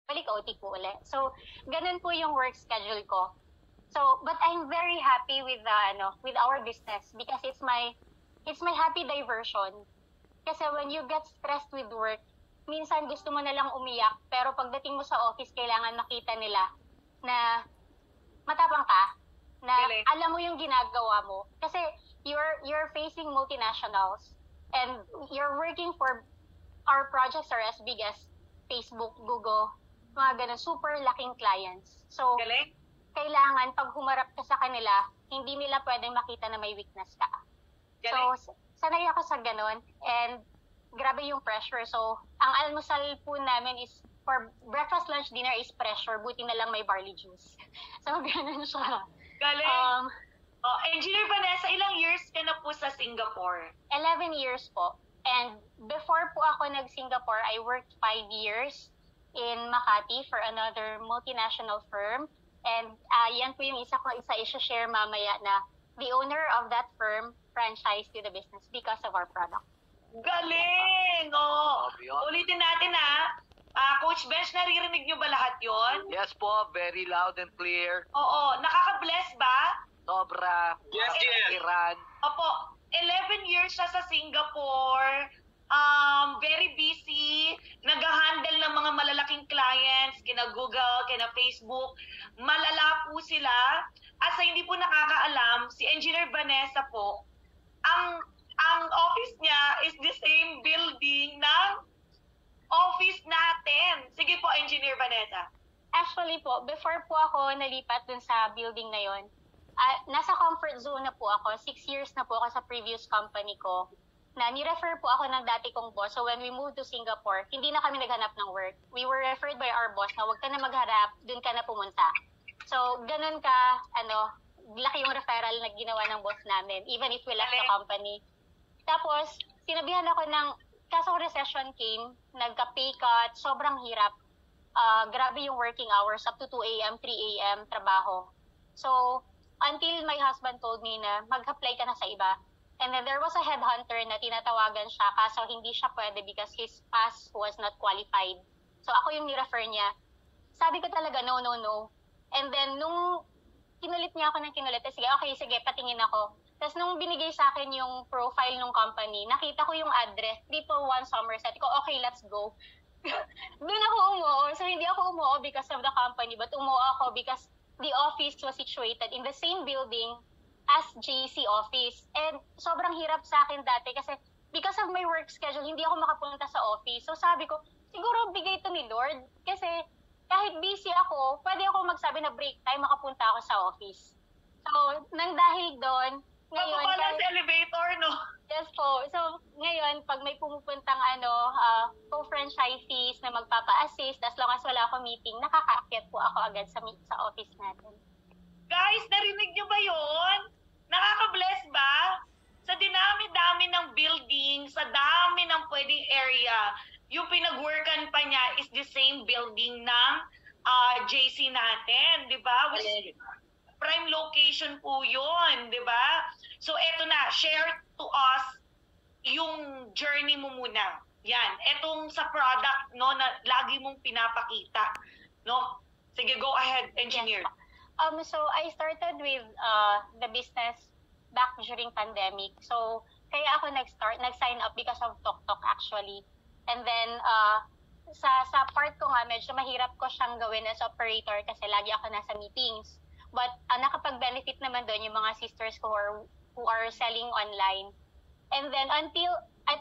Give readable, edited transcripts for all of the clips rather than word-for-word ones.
balik OT po ulit. So, ganun po yung work schedule ko. So, but I'm very happy with with our business because it's my happy diversion. Kasi when you get stressed with work, minsan gusto mo na lang umiyak, pero pagdating mo sa office, kailangan makita nila na matapang ka, na Galing. alam mo yung ginagawa mo. Kasi you're facing multinationals and you're working for our projects are as big as Facebook, Google, mga ganun, super laking clients. So, Galing. kailangan pag humarap ka sa kanila, hindi nila pwedeng makita na may weakness ka. Galing. So, sanay ako sa ganun and grabe yung pressure. So, ang almusal po namin is for breakfast, lunch, dinner is pressure. Buti na lang may barley juice. So, ganun siya. Galing. Engineer Vanessa, ilang years ka na po sa Singapore? 11 years po. And before po ako nag-Singapore, I worked 5 years in Makati for another multinational firm. And yan po yung isa i-share mamaya na the owner of that firm franchised to the business because of our product. Galing! Ulitin natin Coach Bench, naririnig nyo ba lahat yon? Yes po, very loud and clear. Oo. Nakaka-bless ba? Sobra. Yes, yes. Iran. Opo. 11 years siya sa Singapore. Very busy. Nag-handle ng mga malalaking clients, kina Google, kina Facebook. Malala po sila. At sa hindi po nakakaalam, si Engineer Vanessa po, ang office niya is the same building ng office natin. Sige po, Engineer Vanessa. Actually po, before po ako nalipat dun sa building na yon, nasa comfort zone na po ako. 6 years na po ako sa previous company ko na ni-refer po ako ng dati kong boss. So when we moved to Singapore, hindi na kami naghanap ng work. We were referred by our boss na huwag ka na magharap, dun ka na pumunta. So ganun ka, laki yung referral na ginawa ng boss namin, even if we left the company. Tapos, sinabihan ako kaso recession came, nagka-pay cut, sobrang hirap. Grabe yung working hours, up to 2 a.m., 3 a.m. trabaho. So, until my husband told me na mag-apply ka na sa iba. And then there was a headhunter na tinatawagan siya kaso hindi siya pwede because his past was not qualified. So ako yung ni-refer niya. Sabi ko talaga, no. And then nung kinulit niya ako ng kinulit, sige, patingin ako. Tapos nung binigay sa akin yung profile ng company, nakita ko yung address, 341 Somerset. Ko, okay, let's go. Doon ako umuo. So hindi ako umuo because of the company, but umuo ako because the office was situated in the same building as JC office. And sobrang hirap sa akin dati kasi because of my work schedule, hindi ako makapunta sa office. So sabi ko, siguro bigay ito ni Lord. Kasi kahit busy ako, pwede ako magsabi na break time, makapunta ako sa office. So, nang dahil doon, ngayon... Pagpapala sa elevator, no? Yes po. So, ngayon, pag may pumupuntang co-franchisees na magpapa-assist, as long as wala akong meeting, nakaka-akyat po ako agad sa office natin. Guys, narinig nyo ba yon? Nakaka-bless ba? Sa dinami-dami ng building, sa dami ng pwedeng area, yung pinag-workan pa niya is the same building ng JC natin, di ba? Prime location po yun, di ba? So, eto na, share to us yung journey mo muna. Yan, etong sa product, no, na lagi mong pinapakita, no? Sige, go ahead, engineer. Yes. So, I started with the business back during pandemic. So, kaya ako nag-sign up because of TokTok actually. And then, sa part ko nga, medyo mahirap ko siyang gawin as operator kasi lagi ako nasa meetings. But nakapag-benefit naman doon yung mga sisters ko who are selling online. And then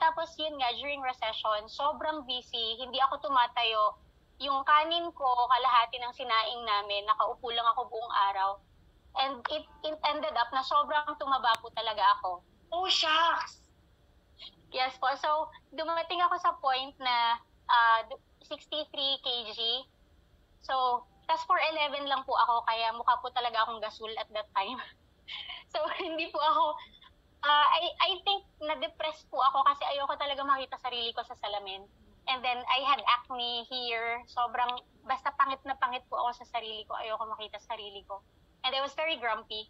tapos yun nga, during recession, sobrang busy, hindi ako tumatayo. Yung kanin ko, kalahati ng sinaing namin, nakaupo lang ako buong araw. And it ended up na sobrang tumaba po talaga ako. Oh, shucks! Yes po. So, dumating ako sa point na 63 kg. So, tas 4'11 lang po ako, kaya mukha po talaga akong gasol at that time. So, hindi po ako, I think na-depress po ako kasi ayoko talaga makita sarili ko sa salamin. And then, I had acne here. Sobrang, basta pangit na pangit po ako sa sarili ko. Ayoko makita sarili ko. And I was very grumpy.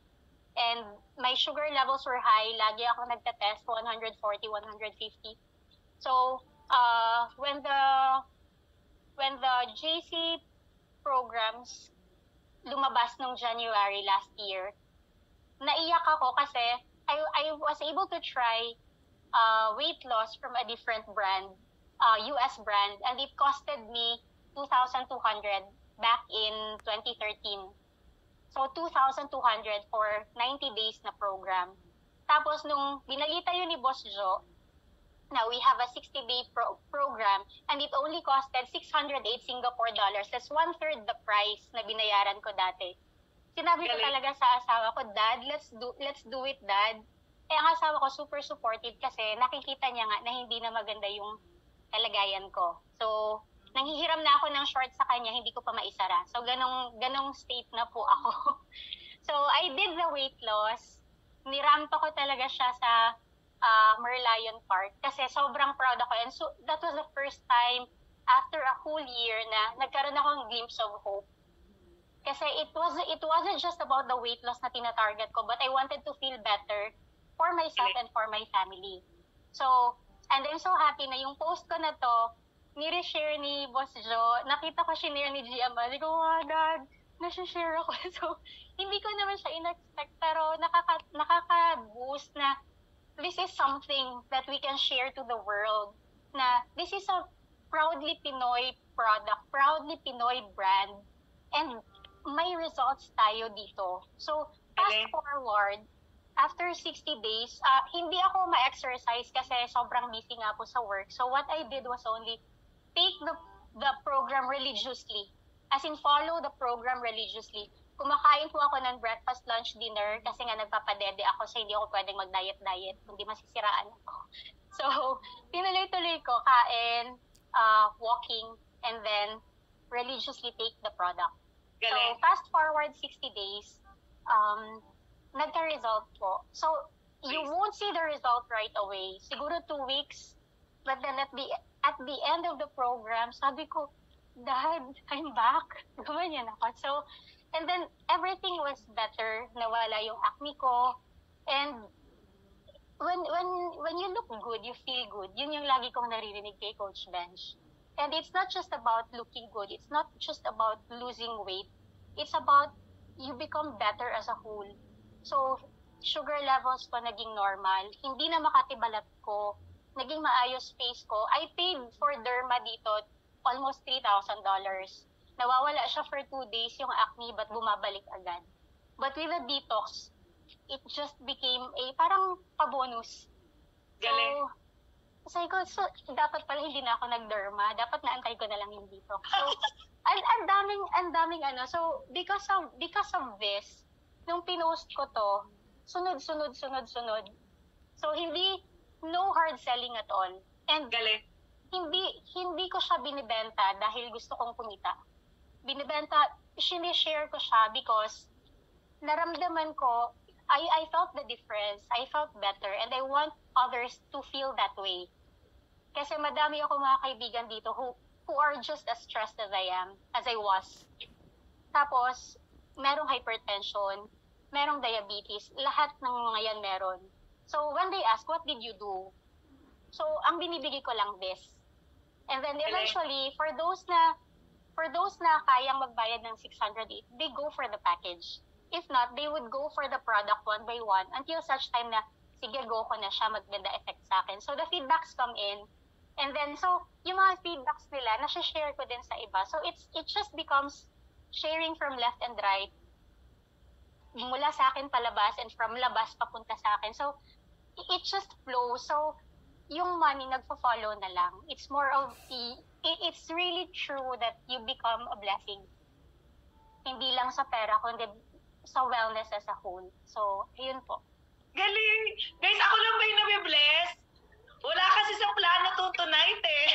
And my sugar levels were high. Lagi ako nagtatest, 140, 150. So, when the when the JC programs lumabas nung January last year, naiyak ako kasi I was able to try weight loss from a different brand, US brand, and it costed me 2,200 back in 2013. So 2,200 for 90 days na program. Tapos nung binalita yun ni Boss Joe, now we have a 60-day program and it only costed 608 Singapore dollars. That's 1/3 the price na binayaran ko dati. Sinabi ko talaga sa asawa ko, Dad, let's do it, Dad. Eh, ang asawa ko super supportive kasi nakikita niya nga na hindi na maganda yung kalagayan ko. So, nanghihiram na ako ng short sa kanya, hindi ko pa maisara. So, ganong state na po ako. So, I did the weight loss. Nirampa ko talaga siya sa Merlion Park kasi sobrang proud ako. And so, that was the first time after a whole year na nagkaroon akong glimpse of hope. Kasi it wasn't just about the weight loss na tina-target ko, but I wanted to feel better for myself and for my family. So, and I'm so happy na yung post ko na to, nire-share ni Boss Joe, nakita ko share ni Gia, sabi ko, oh God, nasi-share ako. So, hindi ko naman siya in-expect, pero nakaka-boost na this is something that we can share to the world, na this is a proudly Pinoy product, proudly Pinoy brand, and may results tayo dito. So, fast forward, after 60 days, hindi ako ma-exercise kasi sobrang busy nga po sa work. So, what I did was only take the program religiously. As in, follow the program religiously. Kumakain po ako ng breakfast, lunch, dinner kasi nga nagpapadede ako so hindi ako pwedeng mag-diet, kundi masisiraan ako. So, tinuloy-tuloy ko, kain, walking, and then religiously take the product. So, fast forward 60 days, nagka-result po. So, you won't see the result right away. Siguro 2 weeks, but then at the end of the program, sabi ko, Dad, I'm back. Gumanyan ako. So, and then everything was better. Nawala yung acne ko. And when you look good, you feel good. Yun yung lagi kong naririnig kay Coach Bench. And it's not just about looking good. It's not just about losing weight. It's about you become better as a whole. So, sugar levels ko naging normal. Hindi na makatibalat ko. Naging maayos face ko. I paid for derma dito almost $3,000. Nawawala siya for 2 days yung acne but bumabalik agad. But with the detox, it just became a parang pabonus. Galing. So, sabi ko, so, dapat pala hindi na ako nag-derma. Dapat naantay ko na lang yung detox. So, ang daming ano. So, because of this, nung pinost ko to, sunod. So, no hard selling at all. And Galing. hindi ko siya binibenta dahil gusto kong kumita. Sinishare ko siya because naramdaman ko, I felt the difference. I felt better and I want others to feel that way. Kasi madami ako mga kaibigan dito who are just as stressed as I was. Tapos, merong hypertension, merong diabetes, lahat ng mga yan meron. So, when they ask, what did you do? So, ang binibigay ko lang this. And then eventually, for those na kayang magbayad ng 600, they go for the package. If not, they would go for the product one by one until such time na, sige, go ko na siya, maganda effect sa akin. So, the feedbacks come in. And then, so, yung mga feedbacks nila, nasi-share ko din sa iba. So, it just becomes sharing from left and right. Mula sa akin palabas and from labas papunta sa akin. So, it just flows. So, yung money nagfo-follow na lang. It's more of it's really true that you become a blessing. Hindi lang sa pera, kundi sa wellness as a whole. So, ayun po. Galing! Guys, ako lang ba yung nabibless? Wala kasi sa plano to tonight eh.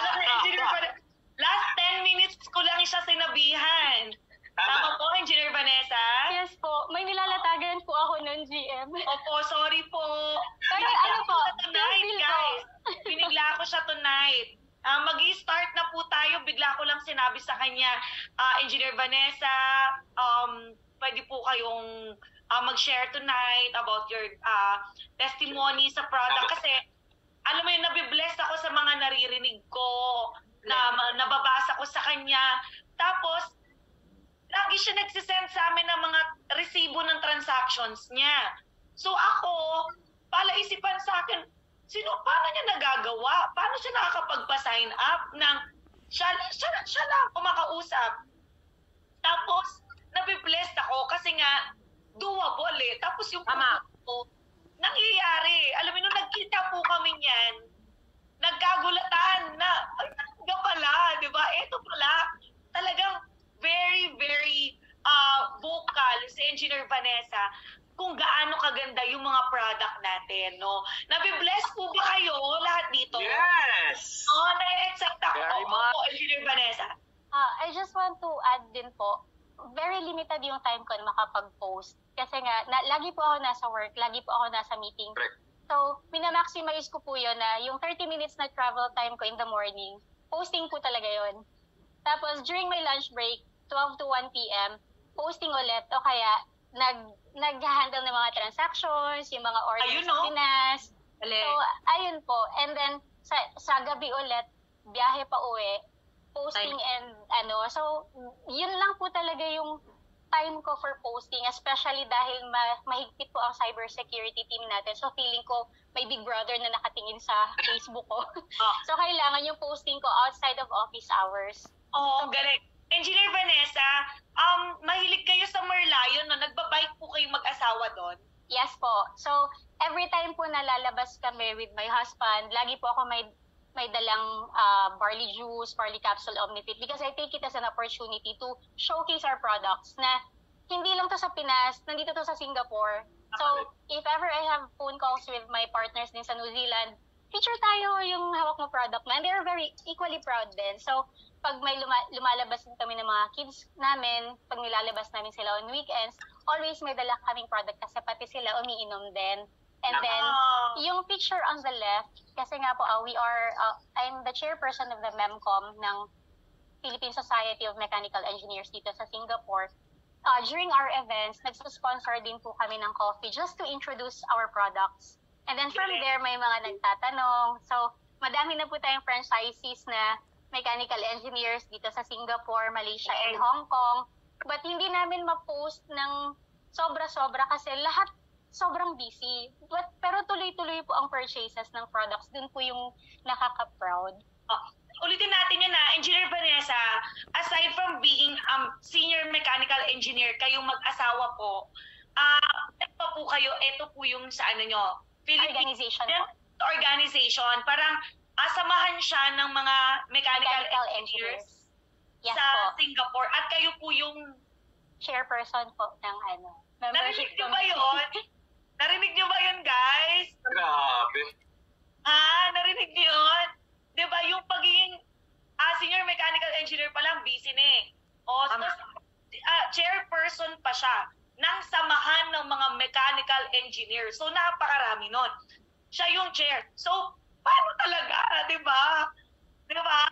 Alam na, Engineer Vanessa, last 10 minutes ko lang siya sinabihan. Tama po, Engineer Vanessa? Yes po. May nilalatagan po ako ng GM. Opo, sorry po. Pero ano po, tonight, guys. Binigla ko siya tonight. Mag-i-start na po tayo. Bigla ko lang sinabi sa kanya, Engineer Vanessa, pwede po kayong mag-share tonight about your testimony sa product. Kasi, alam mo yun, nabibless ako sa mga naririnig ko. nababasa ko sa kanya. Tapos, lagi siya nagsisend sa amin ng mga resibo ng transactions niya. So ako, palaisipan sa akin, paano niya nagagawa? Paano siya nakakapagpa-sign up ng siya lang kumakausap? Tapos, nabiblessed ako kasi nga, doable eh. Tapos yung ko, nangyayari. Alam mo, nung nagkita po kami niyan, nagkagulatan na, ay, talaga pala, di ba? Ito pala, talagang very, very vocal si Engineer Vanessa kung gaano kaganda yung mga product natin, no? Nabibless po ba kayo lahat dito? Yes! Oo, na-excite ako. Very much. Engineer Vanessa. I just want to add din po, very limited yung time ko na makapag-post. Kasi nga, lagi po ako nasa work, lagi po ako nasa meeting. Correct. So, minamaximize ko po yun na yung 30 minutes na travel time ko in the morning, posting po talaga yun. Tapos, during my lunch break, 12 to 1 p.m., posting ulit o kaya nag-handle ng mga transactions, yung mga orders sa Pinas. So, ayun po. And then, sa gabi ulit, biyahe pa uwi, posting and So, yun lang po talaga yung time ko for posting, especially dahil mahigpit po ang cybersecurity team natin. So, feeling ko may big brother na nakatingin sa Facebook ko. So, kailangan yung posting ko outside of office hours. Oo, galing. Engineer Vanessa, mahilig kayo sa Merlion, no? Nagbabike po kayong mag-asawa doon? Yes po. So, every time po nalalabas kami with my husband, lagi po ako may dalang barley juice, barley capsule, Omnifit, because I take it as an opportunity to showcase our products na hindi lang to sa Pinas, nandito to sa Singapore. So, if ever I have phone calls with my partners din sa New Zealand, feature tayo yung hawak mo product na. And they're very equally proud din. So, pag may lumalabas din kami ng mga kids namin, pag nilalabas namin sila on weekends, always may dala kaming product kasi pati sila umiinom din. And then, yung picture on the left, kasi nga po, I'm the chairperson of the MEMCOM ng Philippine Society of Mechanical Engineers dito sa Singapore. During our events, nagsusponsor din po kami ng coffee just to introduce our products. And then from there, may mga nagtatanong. So, madami na po tayong franchisees na mechanical engineers dito sa Singapore, Malaysia, and Hong Kong. But hindi namin ma-post ng sobra-sobra kasi lahat sobrang busy. Pero tuloy-tuloy po ang purchases ng products. Dun po yung nakaka-proud. Ulitin natin yun na, Engineer Vanessa, aside from being senior mechanical engineer, kayong mag-asawa po, ito po kayo, ito po yung sa ano nyo, Organization po. Organization, parang samahan siya ng mga mechanical engineers yes, sa po. Singapore. At kayo po yung chairperson po ng membership. Narinig nyo ba yun? Narinig nyo ba yun, guys? Grabe. Narinig nyo yun? Diba, yung pagiging senior mechanical engineer pa lang, busy na eh. Chairperson pa siya ng samahan ng mga mechanical engineer. So, napakarami nun. Siya yung chair. So, paano talaga, di ba? Di ba?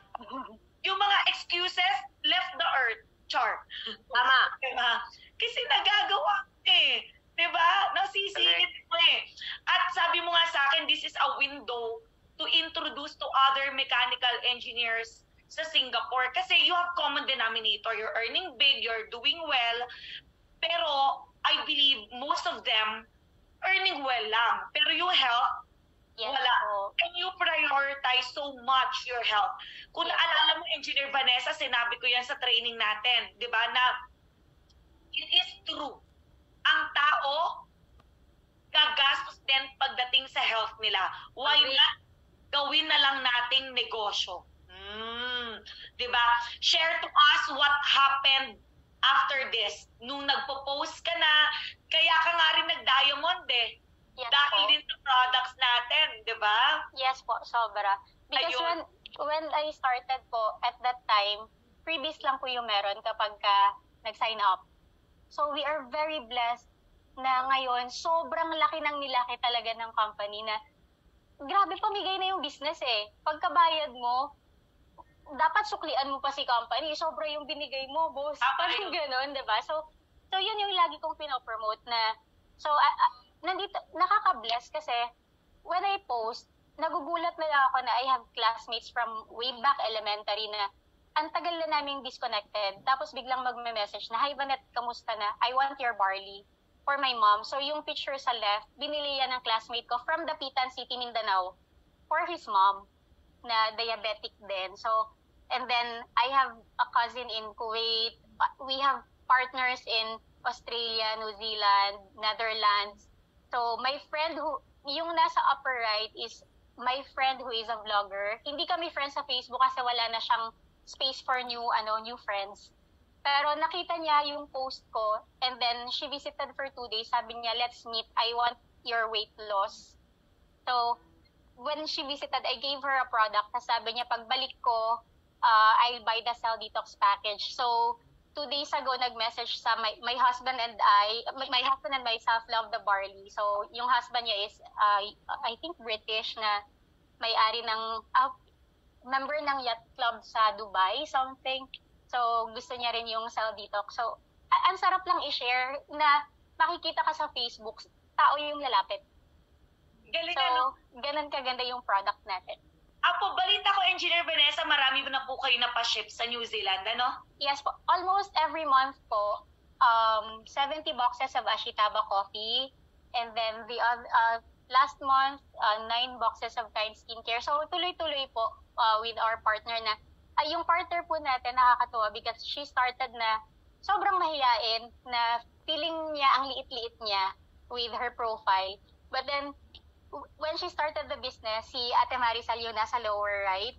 Yung mga excuses left the earth. Char. Tama. Diba? Kasi nagagawa eh. Di ba? Nasisingit mo eh. At sabi mo nga sa akin, this is a window to introduce to other mechanical engineers sa Singapore. Kasi you have common denominator. You're earning big, you're doing well. Pero I believe most of them earning well lang. Pero yung health, wala. And you prioritize so much your health. Kung naalala mo, Engineer Vanessa, sinabi ko yan sa training natin, di ba, na it is true. Ang tao, gagastos din pagdating sa health nila. Why not gawin na lang nating negosyo? Di ba? Share to us what happened after this. Nung nagpo-post ka na, kaya ka nga rin nag-diamond eh. Yes, dahil po. din sa products natin, di ba? Yes po, sobra. Because Ayun. when I started po, at that time, freebies lang po yung meron kapag nag-sign up. So we are very blessed na ngayon, sobrang laki ng nilaki talaga ng company na grabe pamigay na yung business eh. Pagkabayad mo, dapat suklian mo pa si company. Sobra yung binigay mo, boss. Parang gano'n, diba? So yun yung lagi kong pinopromote na, so, nandito, nakaka-bless kasi when I post, nagugulat na lang ako na I have classmates from way back elementary na ang tagal na naming disconnected. Tapos biglang magme-message na, "Hi Vanette, kamusta na? I want your barley for my mom." So yung picture sa left, binili yan ng classmate ko from Dapitan City, Mindanao for his mom na diabetic din. So, and then I have a cousin in Kuwait. We have partners in Australia, New Zealand, Netherlands. So my friend yung nasa upper right is my friend who is a vlogger. Hindi kami friends sa Facebook kasi wala na siyang space for new friends. Pero nakita niya yung post ko and then she visited for 2 days. Sabi niya, "Let's meet. I want your weight loss." So, when she visited, I gave her a product. Sabi niya, pagbalik ko, I'll buy the Cell Detox package. So, 2 days ago, nag-message sa my husband and my husband and myself love the barley. So, yung husband niya is, I think British na may-ari ng, member ng yacht club sa Dubai, something. So, gusto niya rin yung Cell Detox. So, ang sarap lang i-share na makikita ka sa Facebook, tao yung lalapit. Galing So, ganun kaganda yung product natin. Apo, balita ko, Engineer Vanessa, marami na po kayo napaship sa New Zealand, ano? Yes po. Almost every month po, 70 boxes of Ashitaba coffee. And then the last month, 9 boxes of Kind Skincare. So tuloy-tuloy po with our partner na, yung partner po natin nakakatuwa because she started na sobrang mahiyain na feeling niya ang liit-liit niya with her profile. But then, when she started the business, si Ate Marisal yung nasa lower right,